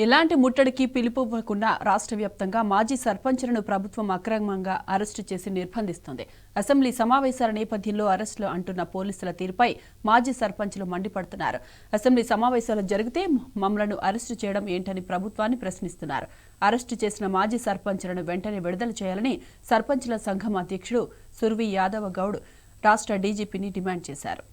ఎలాంటి ముట్టడికి పిలుపువ్వకుండా రాష్ట్ర వ్యాప్తంగా మాజీ సర్పంచులను ప్రభుత్వం అక్రమంగా అరెస్టు చేసి నిర్బంధిస్తోంది. అసెంబ్లీ సమావేశాల నేపథ్యంలో అరెస్టులు అంటున్న పోలీసుల తీరుపై మాజీ సర్పంచులు మండిపడుతున్నారు. అసెంబ్లీ సమావేశాలు జరిగితే మమ్మలను అరెస్టు చేయడం ఏంటని ప్రభుత్వాన్ని ప్రశ్నిస్తున్నారు. అరెస్టు చేసిన మాజీ సర్పంచులను వెంటనే విడుదల చేయాలని సర్పంచుల సంఘం అధ్యక్షుడు సుర్వి యాదవ గౌడ్ రాష్ట్ర డీజీపీని డిమాండ్ చేశారు.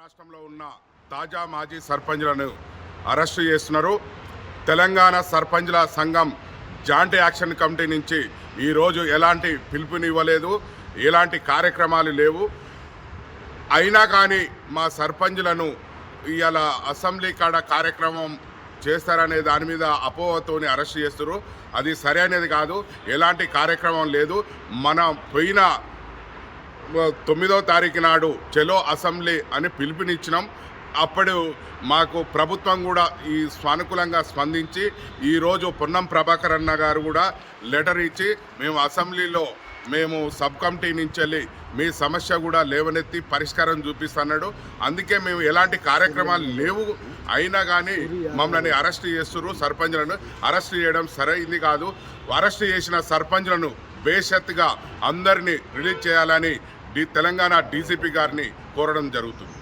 రాష్ట్రంలో ఉన్న తాజా మాజీ సర్పంచ్లను అరెస్టు చేస్తున్నారు. తెలంగాణ సర్పంచ్ల సంఘం జాయింట్ యాక్షన్ కమిటీ నుంచి ఈరోజు ఎలాంటి పిలుపునివ్వలేదు, ఎలాంటి కార్యక్రమాలు లేవు. అయినా కానీ మా సర్పంచ్లను ఇవాళ అసెంబ్లీ కాడ కార్యక్రమం చేస్తారనే దాని మీద అపోహతోని అరెస్ట్ చేస్తున్నారు. అది సరైనది కాదు. ఎలాంటి కార్యక్రమం లేదు. మన పోయిన 9వ తారీఖు నాడు చలో అసెంబ్లీ అని పిలుపునిచ్చినాం. అప్పుడు మాకు ప్రభుత్వం కూడా ఈ సానుకూలంగా స్పందించి ఈరోజు పొన్నం ప్రభాకర్ అన్న గారు కూడా లెటర్ ఇచ్చి మేము అసెంబ్లీలో మేము సబ్ కమిటీ నుంచి వెళ్ళి మీ సమస్య కూడా లేవనెత్తి పరిష్కారం చూపిస్తున్నాడు. అందుకే మేము ఎలాంటి కార్యక్రమాలు లేవు. అయినా కానీ మమ్మల్ని అరెస్ట్ చేస్తున్నారు. సర్పంచ్లను అరెస్ట్ చేయడం సరైంది కాదు. అరెస్ట్ చేసిన సర్పంచ్లను బేషత్తుగా అందరినీ రిలీజ్ చేయాలని తెలంగాణ డీసీపీ గారిని కోరడం జరుగుతుంది.